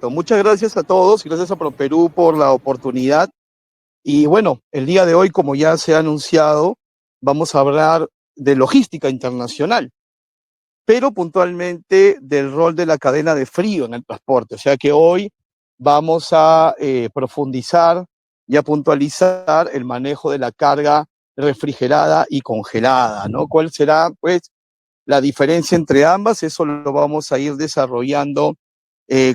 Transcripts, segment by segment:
Muchas gracias a todos, gracias a ProPerú por la oportunidad. Y bueno, el día de hoy, como ya se ha anunciado, vamos a hablar de logística internacional, pero puntualmente del rol de la cadena de frío en el transporte. O sea que hoy vamos a profundizar y a puntualizar el manejo de la carga refrigerada y congelada, ¿no? ¿Cuál será, pues, la diferencia entre ambas? Eso lo vamos a ir desarrollando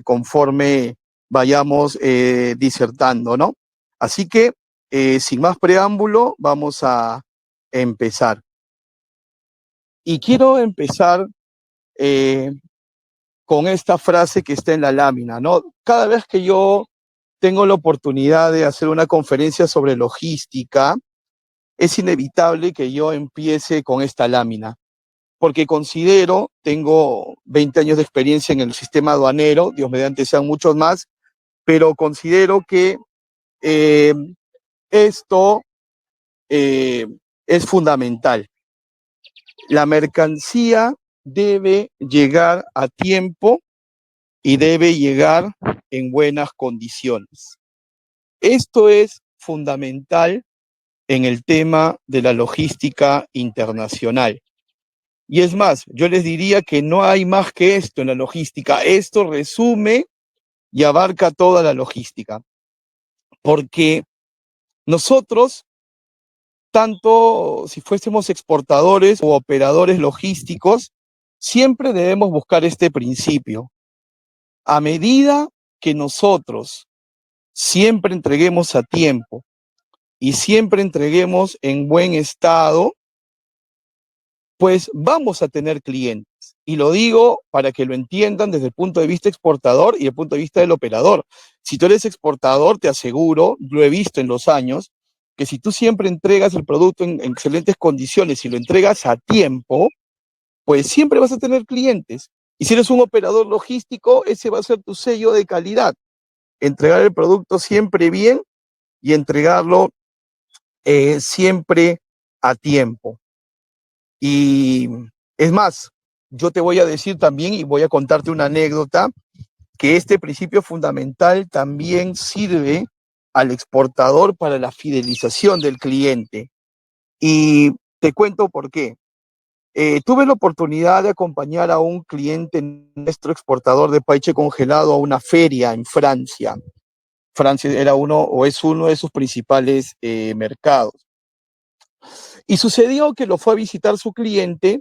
conforme vayamos disertando, ¿no? Así que, sin más preámbulo, vamos a empezar. Y quiero empezar eh, con esta frase que está en la lámina, ¿no? Cada vez que yo tengo la oportunidad de hacer una conferencia sobre logística, es inevitable que yo empiece con esta lámina, porque considero, tengo 20 años de experiencia en el sistema aduanero, Dios mediante sean muchos más, pero considero que eh, esto eh, es fundamental. La mercancía debe llegar a tiempo y debe llegar en buenas condiciones. Esto es fundamental en el tema de la logística internacional. Y es más, yo les diría que no hay más que esto en la logística. Esto resume y abarca toda la logística. Porque nosotros, tanto si fuésemos exportadores o operadores logísticos, siempre debemos buscar este principio. A medida que nosotros siempre entreguemos a tiempo y siempre entreguemos en buen estado, pues vamos a tener clientes. Y lo digo para que lo entiendan desde el punto de vista exportador y el punto de vista del operador. Si tú eres exportador, te aseguro, lo he visto en los años, que si tú siempre entregas el producto en excelentes condiciones y lo entregas a tiempo, pues siempre vas a tener clientes. Y si eres un operador logístico, ese va a ser tu sello de calidad. Entregar el producto siempre bien y entregarlo siempre a tiempo. Y es más, yo te voy a decir también y voy a contarte una anécdota, que este principio fundamental también sirve al exportador para la fidelización del cliente. Y te cuento por qué. Tuve la oportunidad de acompañar a un cliente nuestro exportador de paiche congelado a una feria en Francia. Francia era uno o es uno de sus principales mercados. Y sucedió que lo fue a visitar su cliente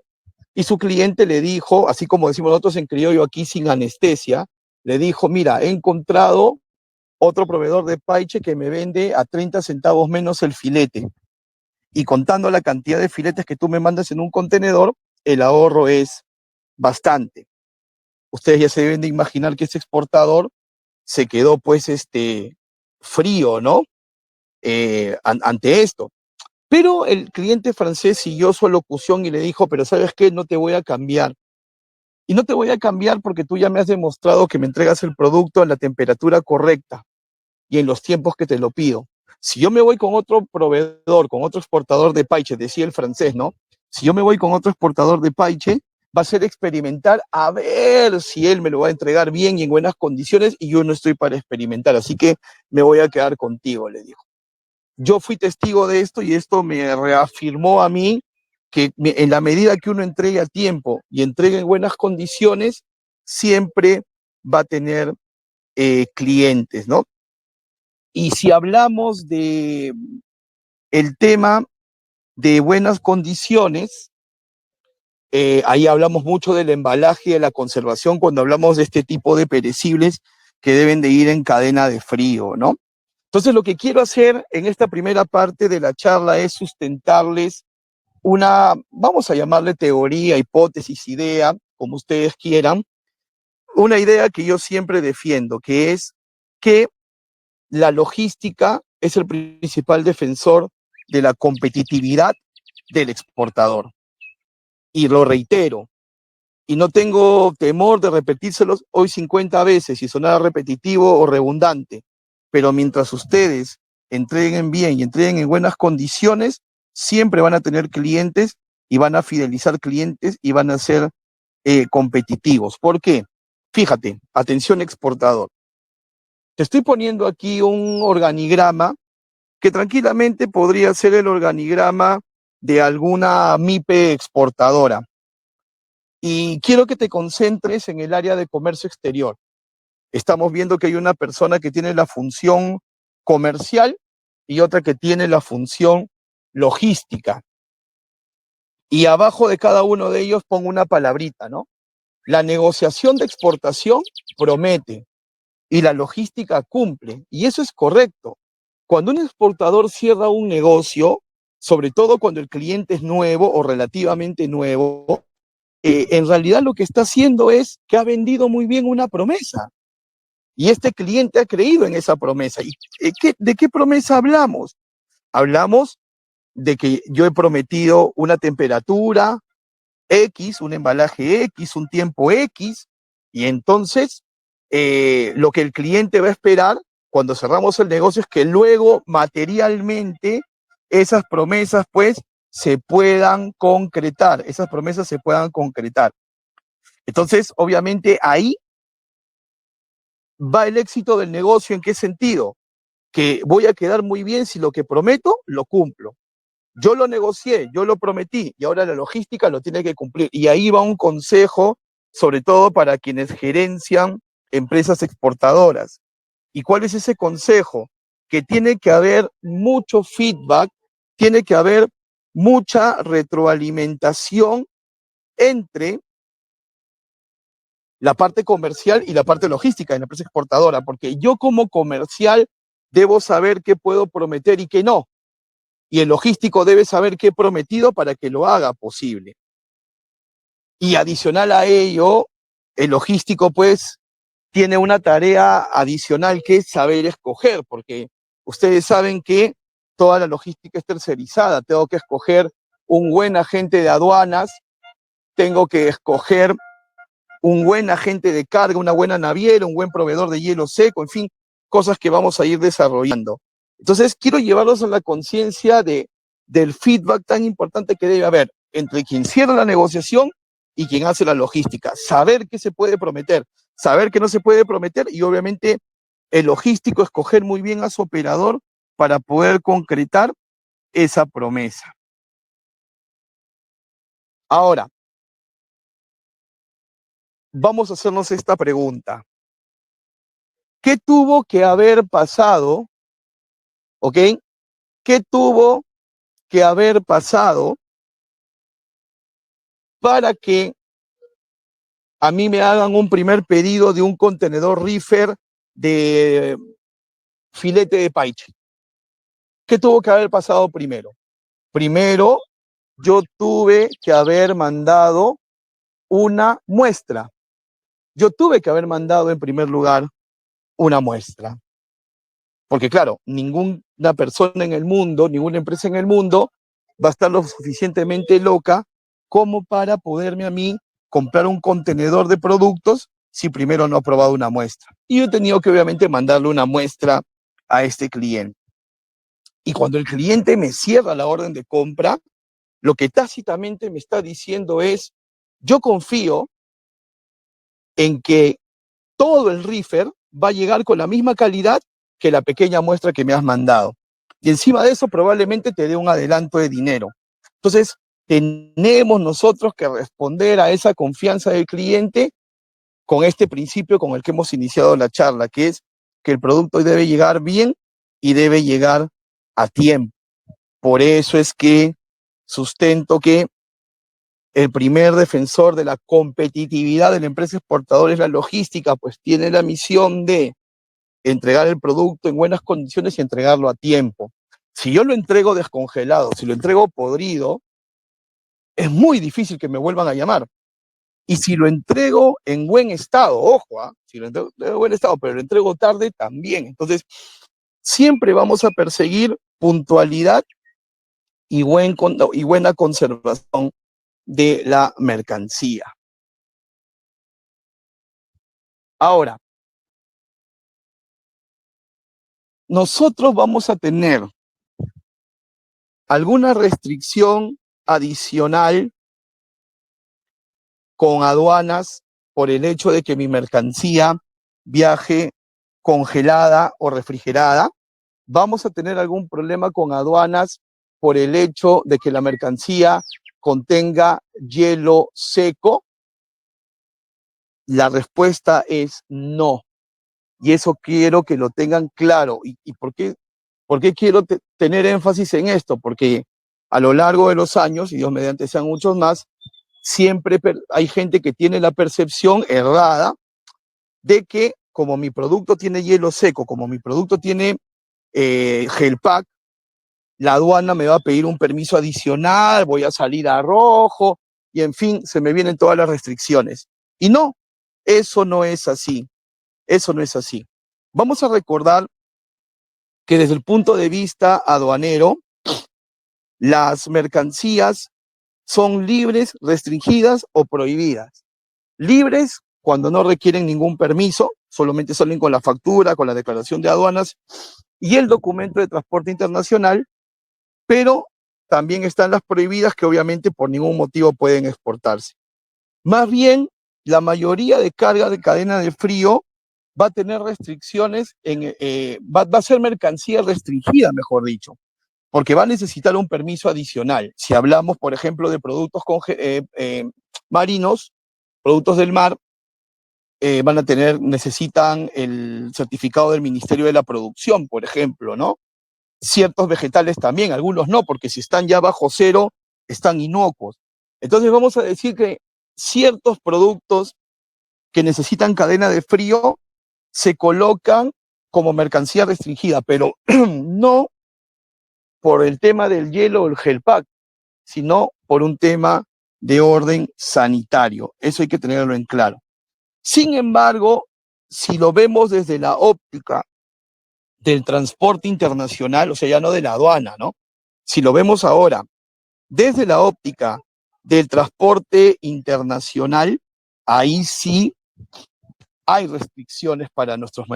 y su cliente le dijo, así como decimos nosotros en criollo aquí sin anestesia, le dijo, mira, he encontrado otro proveedor de paiche que me vende a 30 centavos menos el filete. Y contando la cantidad de filetes que tú me mandas en un contenedor, el ahorro es bastante. Ustedes ya se deben de imaginar que ese exportador se quedó pues frío, ¿no? Ante esto. Pero el cliente francés siguió su alocución y le dijo, pero ¿sabes qué? No te voy a cambiar. Y no te voy a cambiar porque tú ya me has demostrado que me entregas el producto a la temperatura correcta y en los tiempos que te lo pido. Si yo me voy con otro proveedor, con otro exportador de paiche, decía el francés, ¿no? Si yo me voy con otro exportador de paiche, va a ser experimentar a ver si él me lo va a entregar bien y en buenas condiciones y yo no estoy para experimentar, así que me voy a quedar contigo, le dijo. Yo fui testigo de esto y esto me reafirmó a mí que en la medida que uno entregue a tiempo y entregue en buenas condiciones, siempre va a tener clientes, ¿no? Y si hablamos de el tema de buenas condiciones, ahí hablamos mucho del embalaje y de la conservación cuando hablamos de este tipo de perecibles que deben de ir en cadena de frío, ¿no? Entonces, lo que quiero hacer en esta primera parte de la charla es sustentarles una, vamos a llamarle teoría, hipótesis, idea, como ustedes quieran, una idea que yo siempre defiendo, que es que la logística es el principal defensor de la competitividad del exportador. Y lo reitero, y no tengo temor de repetírselos hoy 50 veces y sonar repetitivo o redundante, pero mientras ustedes entreguen bien y entreguen en buenas condiciones, siempre van a tener clientes y van a fidelizar clientes y van a ser competitivos. ¿Por qué? Fíjate, atención exportador. Te estoy poniendo aquí un organigrama que tranquilamente podría ser el organigrama de alguna MIPE exportadora. Y quiero que te concentres en el área de comercio exterior. Estamos viendo que hay una persona que tiene la función comercial y otra que tiene la función logística. Y abajo de cada uno de ellos pongo una palabrita, ¿no? La negociación de exportación promete y la logística cumple. Y eso es correcto. Cuando un exportador cierra un negocio, sobre todo cuando el cliente es nuevo o relativamente nuevo, en realidad lo que está haciendo es que ha vendido muy bien una promesa. Y este cliente ha creído en esa promesa. ¿Y de qué promesa hablamos? Hablamos de que yo he prometido una temperatura X, un embalaje X, un tiempo X, y entonces lo que el cliente va a esperar cuando cerramos el negocio es que luego materialmente esas promesas pues se puedan concretar, esas promesas se puedan concretar. Entonces, obviamente ahí va el éxito del negocio. ¿En qué sentido? Que voy a quedar muy bien si lo que prometo lo cumplo. Yo lo negocié, yo lo prometí y ahora la logística lo tiene que cumplir. Y ahí va un consejo, sobre todo para quienes gerencian empresas exportadoras. ¿Y cuál es ese consejo? Que tiene que haber mucho feedback, tiene que haber mucha retroalimentación entre la parte comercial y la parte logística de la empresa exportadora, porque yo como comercial debo saber qué puedo prometer y qué no. Y el logístico debe saber qué he prometido para que lo haga posible. Y adicional a ello, el logístico pues tiene una tarea adicional que es saber escoger, porque ustedes saben que toda la logística es tercerizada. Tengo que escoger un buen agente de aduanas, tengo que escoger un buen agente de carga, una buena naviera, un buen proveedor de hielo seco, en fin, cosas que vamos a ir desarrollando. Entonces, quiero llevarlos a la conciencia del feedback tan importante que debe haber entre quien cierra la negociación y quien hace la logística. Saber qué se puede prometer, saber qué no se puede prometer y obviamente el logístico escoger muy bien a su operador para poder concretar esa promesa. Ahora, vamos a hacernos esta pregunta. ¿Qué tuvo que haber pasado? ¿Ok? ¿Qué tuvo que haber pasado para que a mí me hagan un primer pedido de un contenedor reefer de filete de paiche? ¿Qué tuvo que haber pasado primero? Primero, yo tuve que haber mandado una muestra. Yo tuve que haber mandado en primer lugar una muestra. Porque claro, ninguna persona en el mundo, ninguna empresa en el mundo va a estar lo suficientemente loca como para poderme a mí comprar un contenedor de productos si primero no ha probado una muestra. Y yo he tenido que obviamente mandarle una muestra a este cliente. Y cuando el cliente me cierra la orden de compra, lo que tácitamente me está diciendo es, yo confío en que todo el reefer va a llegar con la misma calidad que la pequeña muestra que me has mandado. Y encima de eso probablemente te dé un adelanto de dinero. Entonces, tenemos nosotros que responder a esa confianza del cliente con este principio con el que hemos iniciado la charla, que es que el producto debe llegar bien y debe llegar a tiempo. Por eso es que sustento que el primer defensor de la competitividad de la empresa exportadora es la logística, pues tiene la misión de entregar el producto en buenas condiciones y entregarlo a tiempo. Si yo lo entrego descongelado, si lo entrego podrido, es muy difícil que me vuelvan a llamar. Y si lo entrego en buen estado, ojo, si lo entrego en buen estado, pero lo entrego tarde, también. Entonces, siempre vamos a perseguir puntualidad y buena conservación de la mercancía. Ahora, nosotros vamos a tener alguna restricción adicional con aduanas por el hecho de que mi mercancía viaje congelada o refrigerada, vamos a tener algún problema con aduanas por el hecho de que la mercancía contenga hielo seco. La respuesta es no. Y eso quiero que lo tengan claro. ¿Y por qué quiero tener énfasis en esto? Porque a lo largo de los años, y Dios mediante sean muchos más, siempre hay gente que tiene la percepción errada de que como mi producto tiene hielo seco, como mi producto tiene gel pack, la aduana me va a pedir un permiso adicional, voy a salir a rojo, y en fin, se me vienen todas las restricciones. Y no, eso no es así. Eso no es así. Vamos a recordar que desde el punto de vista aduanero, las mercancías son libres, restringidas o prohibidas. Libres cuando no requieren ningún permiso, solamente salen con la factura, con la declaración de aduanas y el documento de transporte internacional, pero también están las prohibidas que obviamente por ningún motivo pueden exportarse. Más bien, la mayoría de carga de cadena de frío va a tener restricciones, va a ser mercancía restringida, mejor dicho, porque va a necesitar un permiso adicional. Si hablamos, por ejemplo, de productos marinos, productos del mar, necesitan el certificado del Ministerio de la Producción, por ejemplo, ¿no? Ciertos vegetales también, algunos no, porque si están ya bajo cero, están inocuos. Entonces vamos a decir que ciertos productos que necesitan cadena de frío se colocan como mercancía restringida, pero no por el tema del hielo o el gel pack, sino por un tema de orden sanitario. Eso hay que tenerlo en claro. Sin embargo, si lo vemos desde la óptica del transporte internacional, o sea, ya no de la aduana, ¿no? Si lo vemos ahora desde la óptica del transporte internacional, ahí sí hay restricciones para nuestros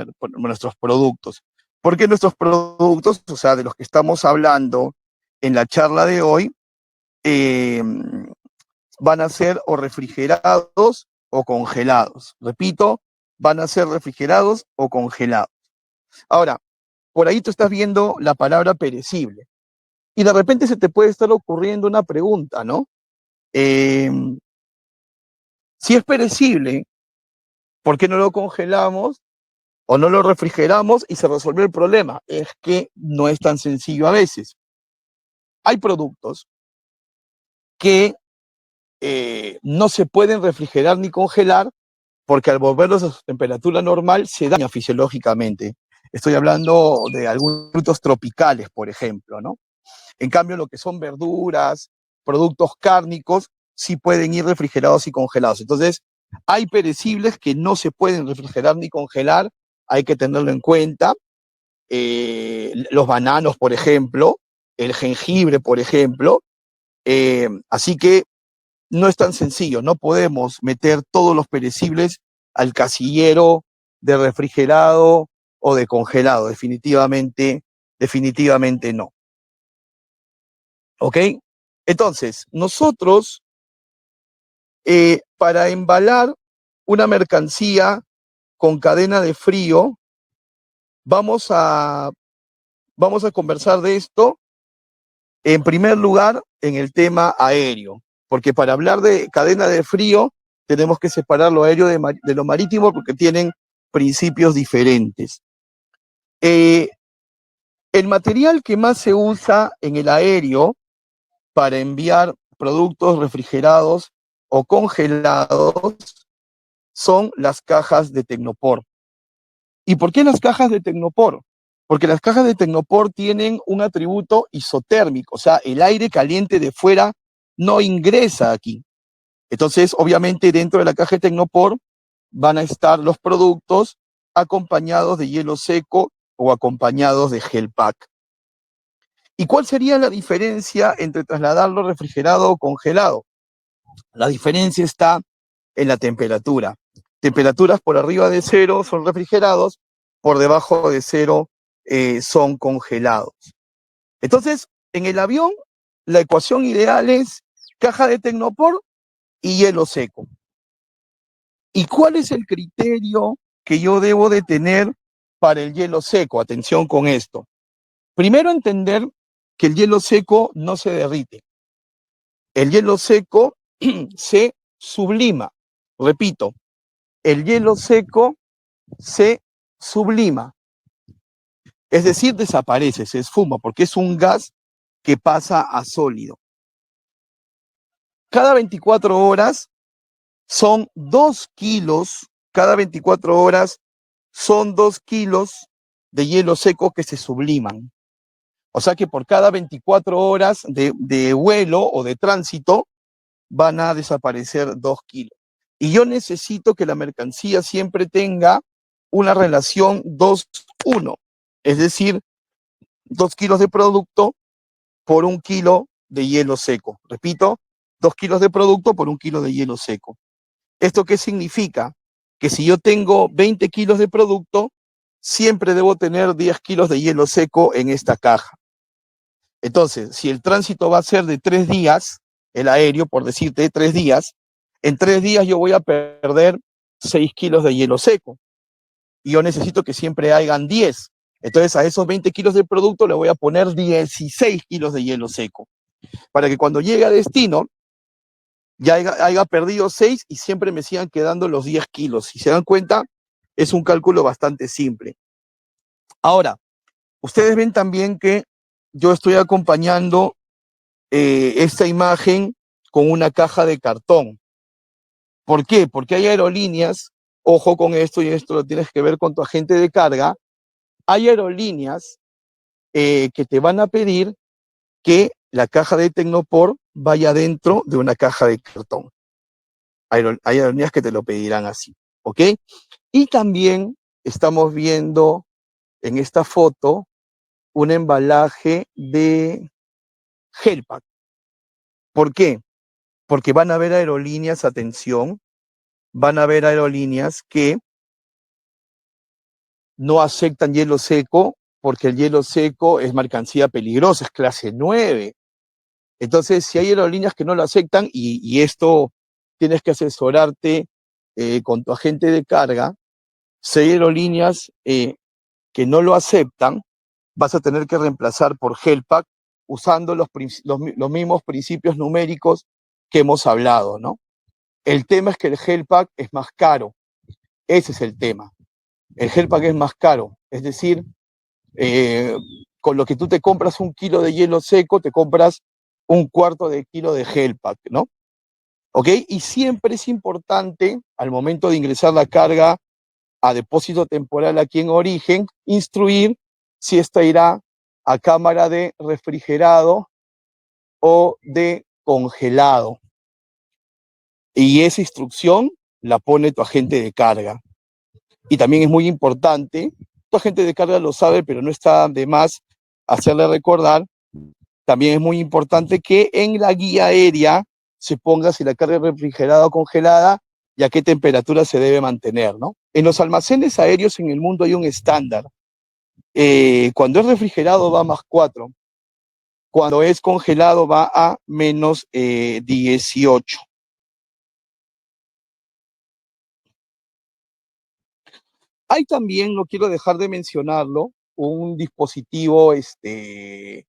productos. Porque nuestros productos, o sea, de los que estamos hablando en la charla de hoy, van a ser o refrigerados o congelados. Repito, van a ser refrigerados o congelados. Ahora, por ahí tú estás viendo la palabra perecible. Y de repente se te puede estar ocurriendo una pregunta, ¿no? Si es perecible, ¿por qué no lo congelamos o no lo refrigeramos y se resolvió el problema? Es que no es tan sencillo a veces. Hay productos que no se pueden refrigerar ni congelar porque al volverlos a su temperatura normal se daña fisiológicamente. Estoy hablando de algunos frutos tropicales, por ejemplo, ¿no? En cambio, lo que son verduras, productos cárnicos, sí pueden ir refrigerados y congelados. Entonces, hay perecibles que no se pueden refrigerar ni congelar, hay que tenerlo en cuenta. Los bananos, por ejemplo, el jengibre, por ejemplo. Así que no es tan sencillo, no podemos meter todos los perecibles al casillero de refrigerado o de congelado, definitivamente no. ¿Ok? Entonces, nosotros, para embalar una mercancía con cadena de frío, vamos a conversar de esto, en primer lugar, en el tema aéreo, porque para hablar de cadena de frío, tenemos que separar lo aéreo de lo marítimo porque tienen principios diferentes. El material que más se usa en el aéreo para enviar productos refrigerados o congelados son las cajas de Tecnopor. ¿Y por qué las cajas de Tecnopor? Porque las cajas de Tecnopor tienen un atributo isotérmico, o sea, el aire caliente de fuera no ingresa aquí. Entonces, obviamente, dentro de la caja de Tecnopor van a estar los productos acompañados de hielo seco o acompañados de gel pack. ¿Y cuál sería la diferencia entre trasladarlo refrigerado o congelado? La diferencia está en la temperatura. Temperaturas por arriba de cero son refrigerados, por debajo de cero son congelados. Entonces, en el avión, la ecuación ideal es caja de Tecnopor y hielo seco. ¿Y cuál es el criterio que yo debo de tener para el hielo seco. Atención con esto. Primero, entender que el hielo seco no se derrite. El hielo seco se sublima. Repito, el hielo seco se sublima. Es decir, desaparece, se esfuma, porque es un gas que pasa a sólido. Cada 24 horas son 2 kilos, cada 24 horas son 2 kilos de hielo seco que se subliman. O sea que por cada 24 horas de vuelo o de tránsito van a desaparecer 2 kilos. Y yo necesito que la mercancía siempre tenga una relación 2:1, es decir, 2 kilos de producto por 1 kilo de hielo seco. Repito, 2 kilos de producto por 1 kilo de hielo seco. ¿Esto qué significa? Que si yo tengo 20 kilos de producto, siempre debo tener 10 kilos de hielo seco en esta caja. Entonces, si el tránsito va a ser de 3 días, el aéreo, por decirte, 3 días, en 3 días yo voy a perder 6 kilos de hielo seco. Y yo necesito que siempre hayan 10. Entonces, a esos 20 kilos de producto le voy a poner 16 kilos de hielo seco. Para que cuando llegue a destino, ya haya perdido 6 y siempre me sigan quedando los 10 kilos. Si se dan cuenta, es un cálculo bastante simple. Ahora, ustedes ven también que yo estoy acompañando esta imagen con una caja de cartón. ¿Por qué? Porque hay aerolíneas, ojo con esto, y esto lo tienes que ver con tu agente de carga, hay aerolíneas que te van a pedir que la caja de Tecnopor vaya dentro de una caja de cartón. Hay aerolíneas que te lo pedirán así, ¿ok? Y también estamos viendo en esta foto un embalaje de Gelpack. ¿Por qué? Porque van a haber aerolíneas, atención, van a haber aerolíneas que no aceptan hielo seco porque el hielo seco es mercancía peligrosa, es clase 9. Entonces, si hay aerolíneas que no lo aceptan, y esto tienes que asesorarte con tu agente de carga, si hay aerolíneas que no lo aceptan, vas a tener que reemplazar por Gelpack usando los mismos principios numéricos que hemos hablado, ¿no? El tema es que el Gelpack es más caro. Ese es el tema. El Gelpack es más caro. Es decir, con lo que tú te compras 1 kilo de hielo seco, te compras 1/4 de kilo de Gelpack, ¿no? ¿Ok? Y siempre es importante, al momento de ingresar la carga a depósito temporal aquí en origen, instruir si esta irá a cámara de refrigerado o de congelado. Y esa instrucción la pone tu agente de carga. Y también es muy importante, tu agente de carga lo sabe, pero no está de más hacerle recordar, también es muy importante que en la guía aérea se ponga si la carga es refrigerada o congelada y a qué temperatura se debe mantener, ¿no? En los almacenes aéreos en el mundo hay un estándar. Cuando es refrigerado va a +4. Cuando es congelado va a -18. Hay también, no quiero dejar de mencionarlo, un dispositivo que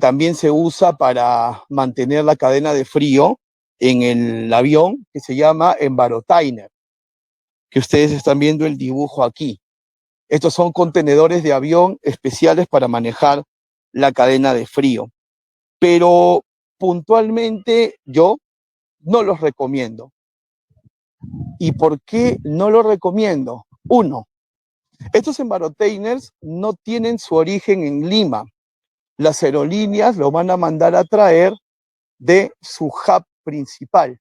también se usa para mantener la cadena de frío en el avión, que se llama Envarotainer, que ustedes están viendo el dibujo aquí. Estos son contenedores de avión especiales para manejar la cadena de frío. Pero puntualmente yo no los recomiendo. ¿Y por qué no los recomiendo? Uno, estos Envarotainers no tienen su origen en Lima. Las aerolíneas lo van a mandar a traer de su hub principal.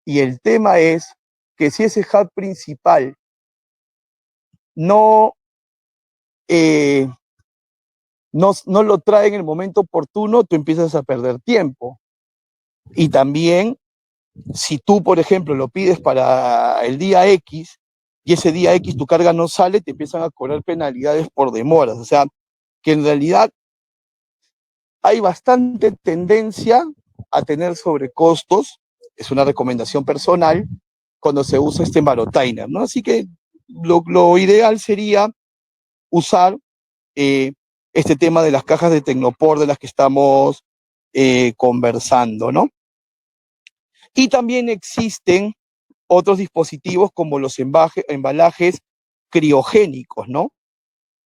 Y el tema es que si ese hub principal no lo trae en el momento oportuno, tú empiezas a perder tiempo. Y también, si tú, por ejemplo, lo pides para el día X y ese día X tu carga no sale, te empiezan a cobrar penalidades por demoras. O sea, que en realidad hay bastante tendencia a tener sobrecostos, es una recomendación personal, cuando se usa este Envarotainer, ¿no? Así que lo ideal sería usar este tema de las cajas de Tecnopor de las que estamos conversando, ¿no? Y también existen otros dispositivos como los embalajes criogénicos, ¿no?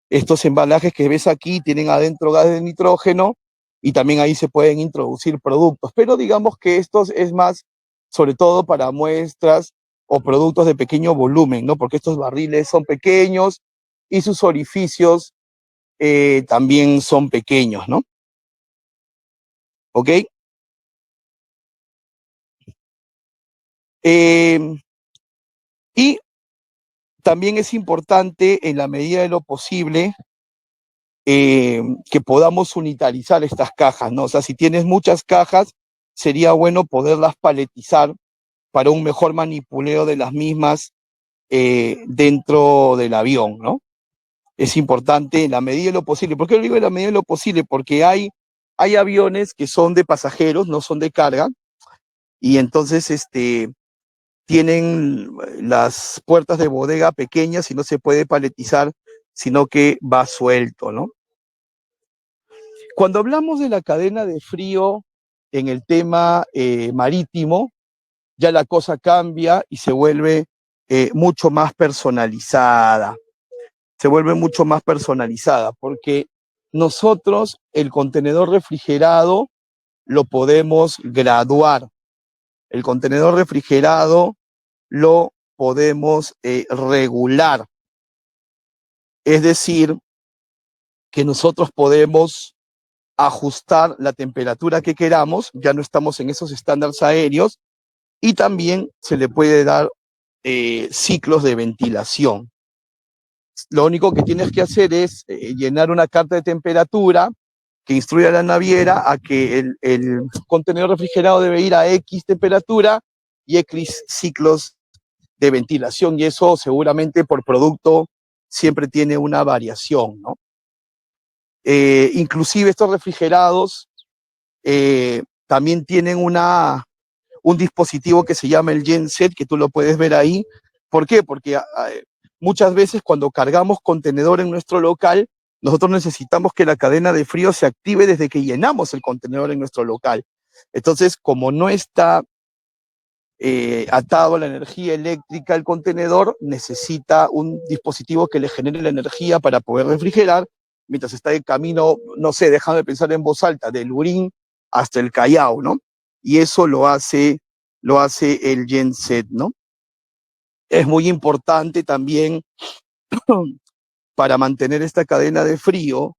Estos embalajes que ves aquí tienen adentro gas de nitrógeno y también ahí se pueden introducir productos, pero digamos que estos es más sobre todo para muestras o productos de pequeño volumen, ¿no? Porque estos barriles son pequeños y sus orificios también son pequeños, ¿no? ¿Ok? Y también es importante, en la medida de lo posible, que podamos unitarizar estas cajas, ¿no? O sea, si tienes muchas cajas, sería bueno poderlas paletizar para un mejor manipuleo de las mismas dentro del avión, ¿no? Es importante en la medida de lo posible. ¿Por qué lo digo en la medida de lo posible? Porque hay aviones que son de pasajeros, no son de carga, y entonces tienen las puertas de bodega pequeñas y no se puede paletizar, sino que va suelto, ¿no? Cuando hablamos de la cadena de frío en el tema marítimo, ya la cosa cambia y se vuelve mucho más personalizada. Se vuelve mucho más personalizada porque nosotros el contenedor refrigerado lo podemos graduar. El contenedor refrigerado lo podemos regular. Es decir, que nosotros podemos ajustar la temperatura que queramos, ya no estamos en esos estándares aéreos, y también se le puede dar ciclos de ventilación. Lo único que tienes que hacer es llenar una carta de temperatura que instruye a la naviera a que el contenedor refrigerado debe ir a X temperatura y X ciclos de ventilación, y eso seguramente por producto siempre tiene una variación, ¿no? Inclusive estos refrigerados también tienen un dispositivo que se llama el genset, que tú lo puedes ver ahí. ¿Por qué? Porque muchas veces cuando cargamos contenedor en nuestro local, nosotros necesitamos que la cadena de frío se active desde que llenamos el contenedor en nuestro local. Entonces, como no está atado a la energía eléctrica el contenedor, necesita un dispositivo que le genere la energía para poder refrigerar mientras está en camino, no sé, déjame pensar en voz alta, del Lurín hasta el Callao, ¿no? Y eso lo hace el genset, ¿no? Es muy importante también para mantener esta cadena de frío,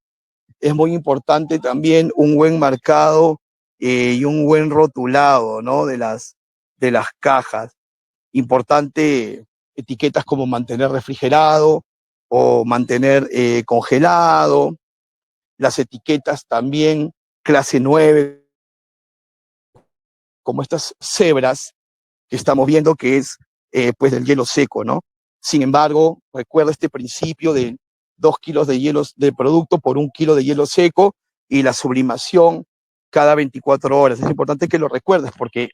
es muy importante también un buen marcado y un buen rotulado, ¿no? De las cajas. Importante etiquetas como mantener refrigerado o mantener congelado. Las etiquetas también clase 9, como estas cebras que estamos viendo, que es pues del hielo seco, ¿no? Sin embargo, recuerda este principio de 2 kilos de hielos de producto por 1 kilo de hielo seco y la sublimación cada 24 horas. Es importante que lo recuerdes porque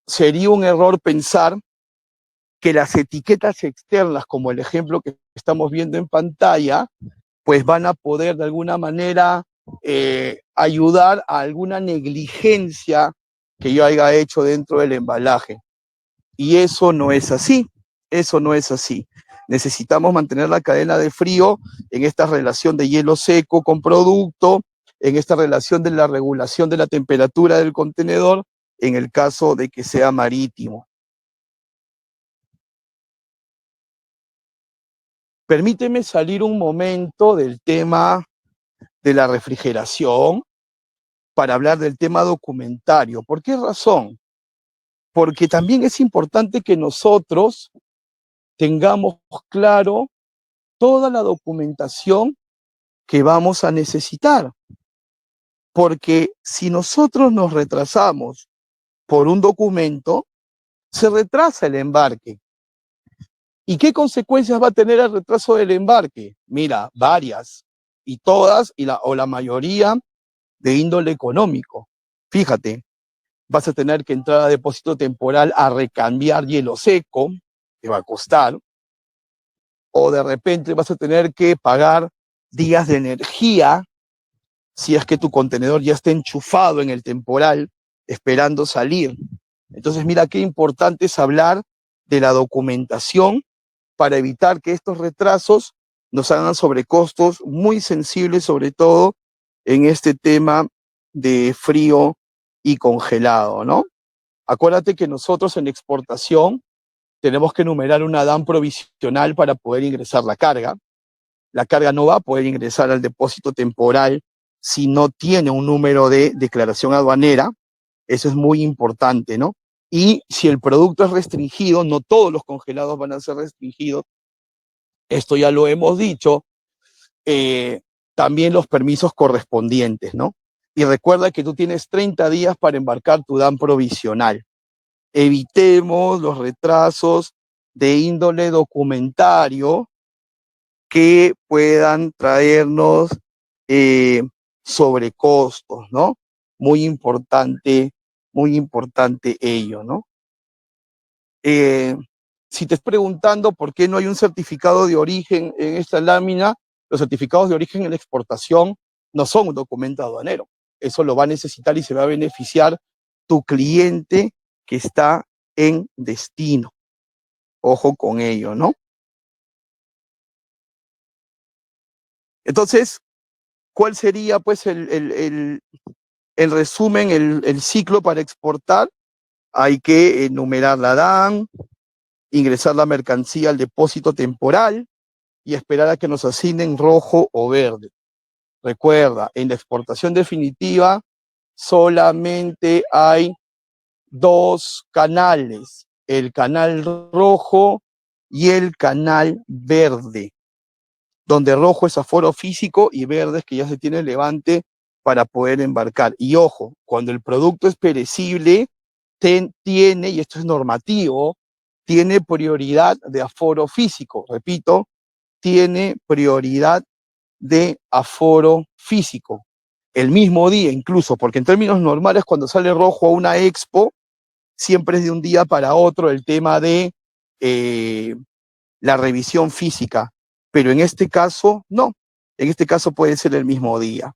sería un error pensar que las etiquetas externas, como el ejemplo que estamos viendo en pantalla, pues van a poder de alguna manera ayudar a alguna negligencia que yo haya hecho dentro del embalaje. Y eso no es así, eso no es así. Necesitamos mantener la cadena de frío en esta relación de hielo seco con producto, en esta relación de la regulación de la temperatura del contenedor, en el caso de que sea marítimo. Permíteme salir un momento del tema de la refrigeración para hablar del tema documentario. ¿Por qué razón? Porque también es importante que nosotros tengamos claro toda la documentación que vamos a necesitar. Porque si nosotros nos retrasamos por un documento, se retrasa el embarque. ¿Y qué consecuencias va a tener el retraso del embarque? Mira, varias. Y todas, o la mayoría, de índole económico. Fíjate, vas a tener que entrar a depósito temporal a recambiar hielo seco, te va a costar. o de repente vas a tener que pagar días de energía si es que tu contenedor ya está enchufado en el temporal esperando salir. Entonces, mira qué importante es hablar de la documentación para evitar que estos retrasos nos hagan sobrecostos muy sensibles, sobre todo en este tema de frío y congelado, ¿no? Acuérdate que nosotros en exportación tenemos que enumerar una DAN provisional para poder ingresar la carga. La carga no va a poder ingresar al depósito temporal si no tiene un número de declaración aduanera. Eso es muy importante, ¿no? Y si el producto es restringido, no todos los congelados van a ser restringidos. Esto ya lo hemos dicho. También los permisos correspondientes, ¿no? Y recuerda que tú tienes 30 días para embarcar tu DAN provisional. Evitemos los retrasos de índole documentario que puedan traernos sobrecostos, ¿no? Muy importante ello, ¿no? Si te estás preguntando por qué no hay un certificado de origen en esta lámina, los certificados de origen en la exportación no son un documento aduanero. Eso lo va a necesitar y se va a beneficiar tu cliente que está en destino. Ojo con ello, ¿no? Entonces, ¿cuál sería pues el resumen, el ciclo para exportar? Hay que enumerar la DAN, ingresar la mercancía al depósito temporal y esperar a que nos asignen rojo o verde. Recuerda, en la exportación definitiva solamente hay dos canales, el canal rojo y el canal verde, donde rojo es aforo físico y verde es que ya se tiene levante para poder embarcar. Y ojo, cuando el producto es perecible, tiene, y esto es normativo, tiene prioridad de aforo físico. Repito, tiene prioridad de aforo físico. El mismo día incluso, porque en términos normales cuando sale rojo a una expo, siempre es de un día para otro el tema de la revisión física, pero en este caso no, en este caso puede ser el mismo día,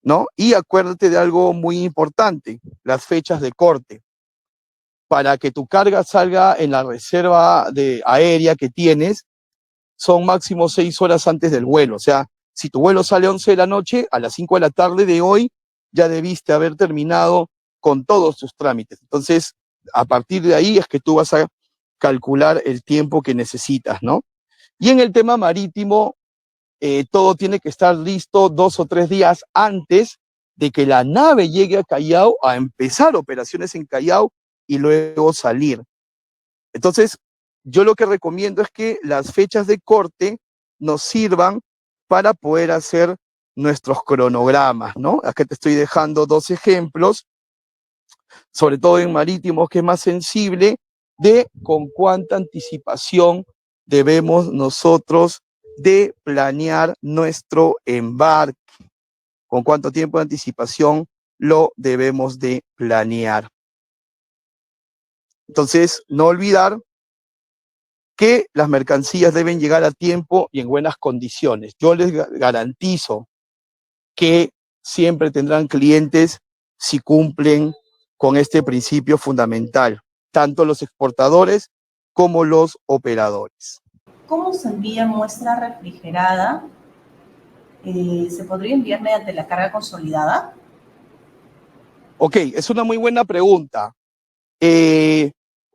¿no? Y acuérdate de algo muy importante, las fechas de corte. Para que tu carga salga en la reserva aérea que tienes, son máximo 6 horas antes del vuelo. O sea, si tu vuelo sale a 11 de la noche, a las 5 de la tarde de hoy ya debiste haber terminado con todos tus trámites. Entonces, a partir de ahí es que tú vas a calcular el tiempo que necesitas, ¿no? Y en el tema marítimo, todo tiene que estar listo 2 o 3 días antes de que la nave llegue a Callao a empezar operaciones en Callao y luego salir. Entonces, yo lo que recomiendo es que las fechas de corte nos sirvan para poder hacer nuestros cronogramas, ¿no? Acá te estoy dejando 2 ejemplos, sobre todo en marítimos, que es más sensible, de con cuánta anticipación debemos nosotros de planear nuestro embarque, con cuánto tiempo de anticipación lo debemos de planear. Entonces, no olvidar que las mercancías deben llegar a tiempo y en buenas condiciones. Yo les garantizo que siempre tendrán clientes si cumplen con este principio fundamental, tanto los exportadores como los operadores. ¿Cómo se envía muestra refrigerada? ¿Se podría enviar mediante la carga consolidada? Ok, es una muy buena pregunta.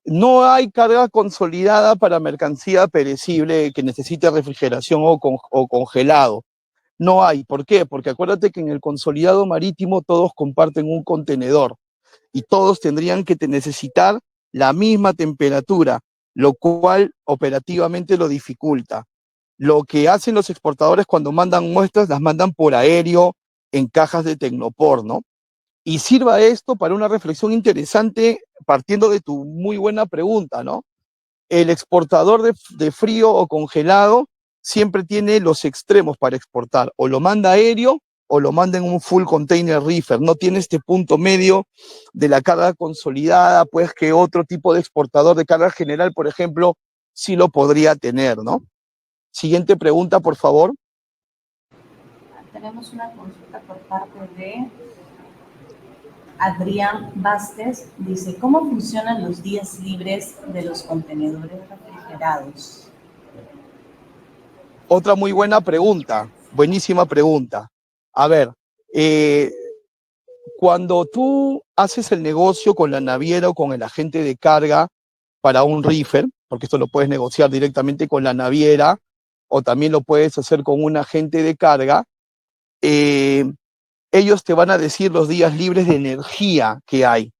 No hay carga consolidada para mercancía perecible que necesite refrigeración o congelado. No hay. ¿Por qué? Porque acuérdate que en el consolidado marítimo todos comparten un contenedor y todos tendrían que necesitar la misma temperatura, lo cual operativamente lo dificulta. Lo que hacen los exportadores cuando mandan muestras, las mandan por aéreo en cajas de Tecnopor, ¿no? Y sirva esto para una reflexión interesante partiendo de tu muy buena pregunta, ¿no? El exportador de frío o congelado siempre tiene los extremos para exportar, o lo manda aéreo o lo manda en un full container reefer, no tiene este punto medio de la carga consolidada, pues que otro tipo de exportador de carga general, por ejemplo, sí lo podría tener, ¿no? Siguiente pregunta, por favor. Tenemos una consulta por parte de Adrián Vázquez. Dice, ¿cómo funcionan los días libres de los contenedores refrigerados? Otra muy buena pregunta, buenísima pregunta. A ver, cuando tú haces el negocio con la naviera o con el agente de carga para un reefer, porque esto lo puedes negociar directamente con la naviera o también lo puedes hacer con un agente de carga, ellos te van a decir los días libres de energía que hay.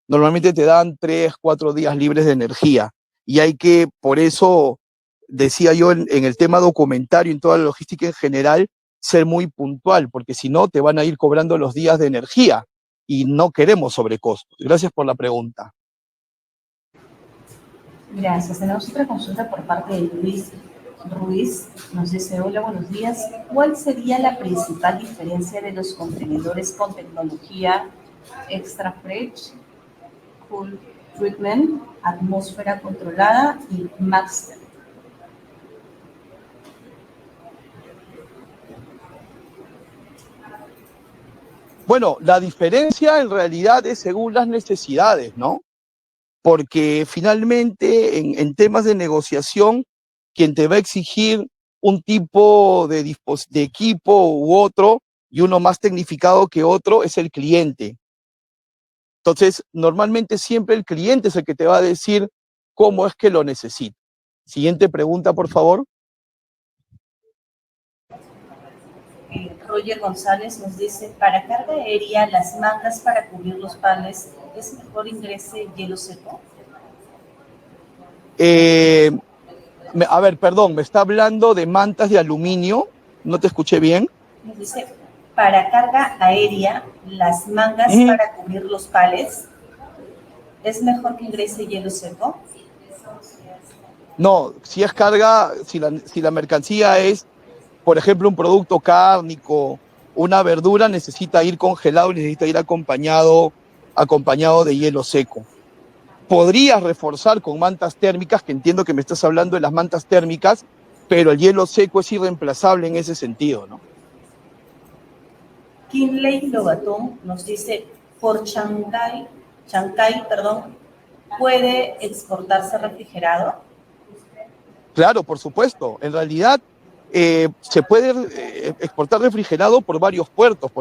Normalmente te dan 3, 4 días libres de energía y hay que, por eso decía yo en el tema documentario, en toda la logística en general, ser muy puntual, porque si no te van a ir cobrando los días de energía y no queremos sobrecostos. Gracias por la pregunta. Gracias. Tenemos otra consulta por parte de Luis Ruiz. Nos dice, hola, buenos días. ¿Cuál sería la principal diferencia de los contenedores con tecnología Extra Fresh, Cool Treatment, atmósfera controlada y Max? Bueno, la diferencia en realidad es según las necesidades, ¿no? Porque finalmente en temas de negociación, quien te va a exigir un tipo de equipo u otro y uno más tecnificado que otro es el cliente. Entonces, normalmente siempre el cliente es el que te va a decir cómo es que lo necesita. Siguiente pregunta, por favor. Roger González nos dice, para carga aérea, las mangas para cubrir los panes, ¿es mejor ingrese hielo seco? A ver, perdón, me está hablando de mantas de aluminio. No te escuché bien. Nos dice, para carga aérea, las mangas para cubrir los palets, ¿es mejor que ingrese hielo seco? No, si es carga, si la mercancía es, por ejemplo, un producto cárnico, una verdura, necesita ir congelado y necesita ir acompañado de hielo seco. Podrías reforzar con mantas térmicas, que entiendo que me estás hablando de las mantas térmicas, pero el hielo seco es irreemplazable en ese sentido, ¿no? Kinley Lobatón nos dice, por Chancay, ¿puede exportarse refrigerado? Claro, por supuesto. En realidad, se puede exportar refrigerado por varios puertos, por ejemplo.